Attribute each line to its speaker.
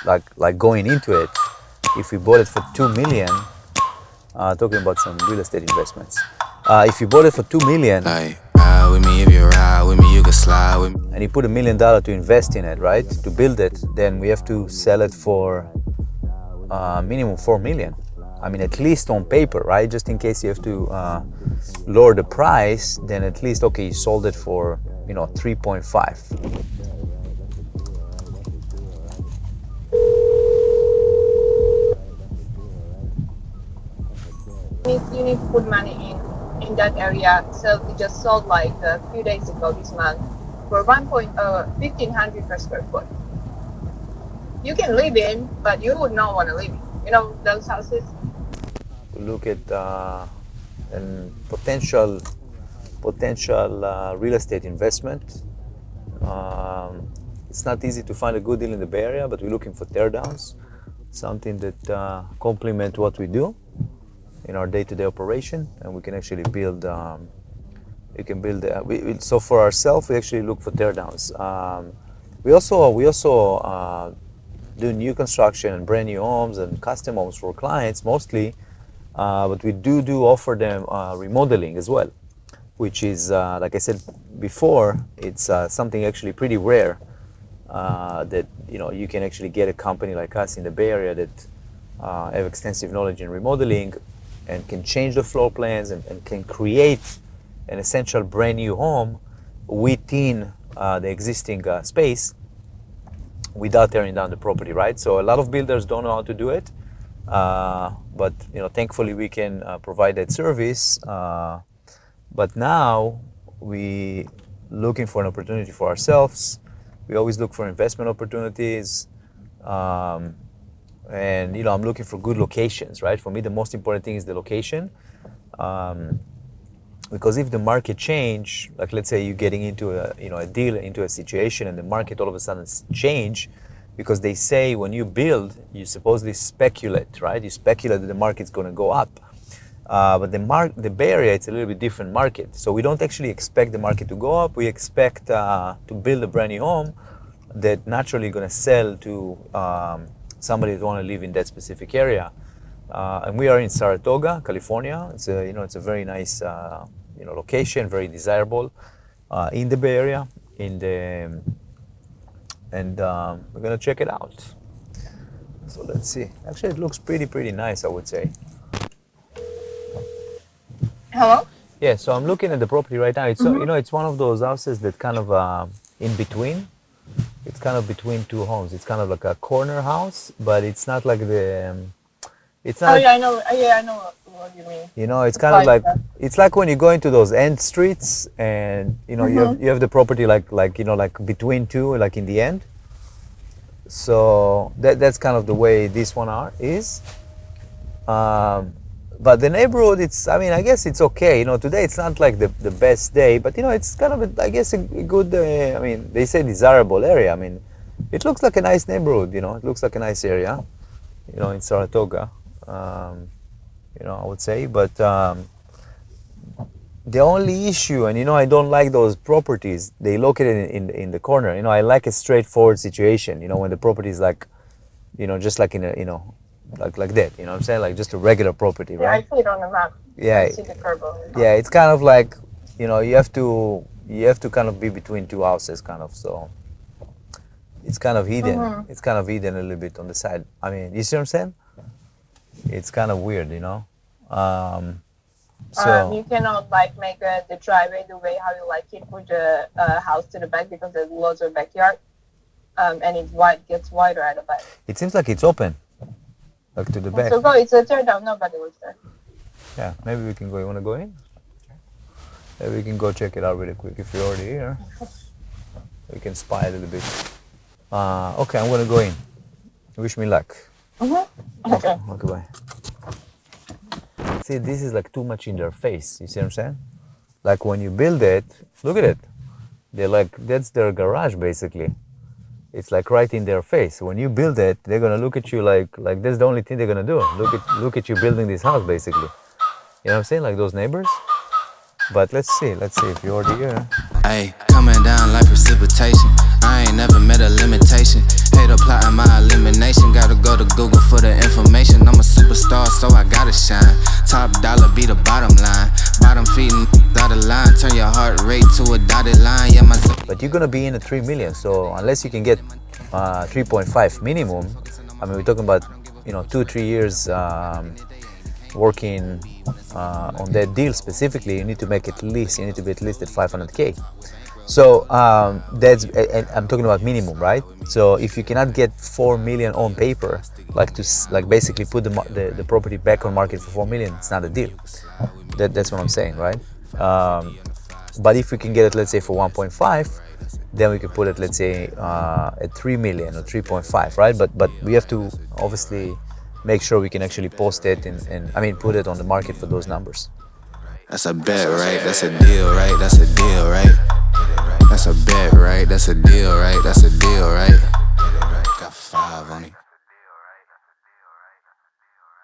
Speaker 1: like going into it, if we bought it for 2 million, talking about some real estate investments. If you bought it for 2 million,
Speaker 2: Like, ride with me if you ride with me, you can slide with me.
Speaker 1: and you put $1 million to invest in it, right, to build it, then we have to sell it for minimum 4 million. I mean, at least on paper, right? Just in case you have to lower the price, then at least, okay, you sold it for, 3.5.
Speaker 3: You need to put money in that area. So we just sold like a few days ago this month for 1,500 per square foot. You can live in, but you would not want to live in. You know those houses?
Speaker 1: Look at potential real estate investment. It's not easy to find a good deal in the Bay Area, but we're looking for teardowns, something that complement what we do in our day-to-day operation, and we can actually build. So for ourselves, we actually look for teardowns. We also do new construction and brand new homes and custom homes for clients mostly, but we do offer them remodeling as well, which is like I said before, it's something actually pretty rare that you can actually get a company like us in the Bay Area that have extensive knowledge in remodeling and can change the floor plans and can create an essential brand new home within the existing space without tearing down the property, right? So a lot of builders don't know how to do it, but thankfully we can provide that service. But now we looking for an opportunity for ourselves. We always look for investment opportunities, and I'm looking for good locations, right? For me, the most important thing is the location, because if the market change, like let's say you're getting into a deal, into a situation, and the market all of a sudden change, because they say when you build, you supposedly speculate, right? You speculate that the market's going to go up, but the Bay Area, it's a little bit different market. So we don't actually expect the market to go up. We expect to build a brand new home that naturally going to sell to somebody that want to live in that specific area. And we are in Saratoga, California. It's a very nice location, very desirable in the Bay Area. And we're gonna check it out. So let's see. Actually, it looks pretty nice, I would say.
Speaker 3: Hello?
Speaker 1: Yeah. So I'm looking at the property right now. It's it's one of those houses that kind of in between. It's kind of between two homes. It's kind of like a corner house, but it's not like the. It's not.
Speaker 3: Oh yeah, I know. Yeah, I know what you mean.
Speaker 1: It's kind of like it's like when you go into those end streets, and you have the property like between two, like in the end. So that's kind of the way this one is. But the neighborhood, I guess it's okay. Today it's not like the best day, but it's kind of I guess a good. They say desirable area. It looks like a nice neighborhood. It looks like a nice area. In Saratoga. I would say, but the only issue, and I don't like those properties, they located in the corner. I like a straightforward situation, when the property is like, just like in a, like that, what I'm saying, like just a regular property,
Speaker 3: Yeah,
Speaker 1: right?
Speaker 3: I see it on the map.
Speaker 1: Yeah.
Speaker 3: I see the curb on it.
Speaker 1: Yeah, it's kind of like, you have to kind of be between two houses, kind of, so it's kind of hidden. It's kind of hidden a little bit on the side. You see what I'm saying? It's kind of weird, So
Speaker 3: you cannot make the driveway the way how you like it with the house to the back, because there's lots of backyard, and gets wider at the back.
Speaker 1: it seems like it's open, like to the back.
Speaker 3: So go, it's a tear down, nobody was there.
Speaker 1: Yeah, maybe we can go. You want to go in? Maybe we can go check it out really quick if you're already here. We can spy a little bit. Okay, I'm gonna go in. Wish me luck.
Speaker 3: Okay.
Speaker 1: Okay, bye. See, this is like too much in their face. You see what I'm saying? Like when you build it, look at it. They're like, that's their garage basically. It's like right in their face. When you build it, they're gonna look at you like that's the only thing they're gonna do. Look at you building this house basically. You know what I'm saying? Like those neighbors. But let's see if you're already here.
Speaker 2: Ayy, coming down like precipitation. I ain't never met a limitation. Hate plotting my elimination. Gotta go to Google for the information. I'm a superstar, so I gotta shine. Top dollar be the bottom line. Bottom feeding dotted line. Turn your heart rate to a dotted line. Yeah, my.
Speaker 1: But you're gonna be in at 3 million. So unless you can get 3.5 minimum, I mean, we're talking about 2-3 years working on that deal specifically. You need to make at least at least at 500K. So that's, and I'm talking about minimum, right? So if you cannot get 4 million on paper, like basically put the property back on market for 4 million, it's not a deal. That's what I'm saying, right? But if we can get it, let's say for 1.5, then we can put it, let's say at 3 million or 3.5, right? But we have to obviously make sure we can actually post it and I mean put it on the market for those numbers.
Speaker 2: That's a bet, right? That's a deal, right? That's a deal, right? That's a bet, right? That's a deal, right? That's a deal.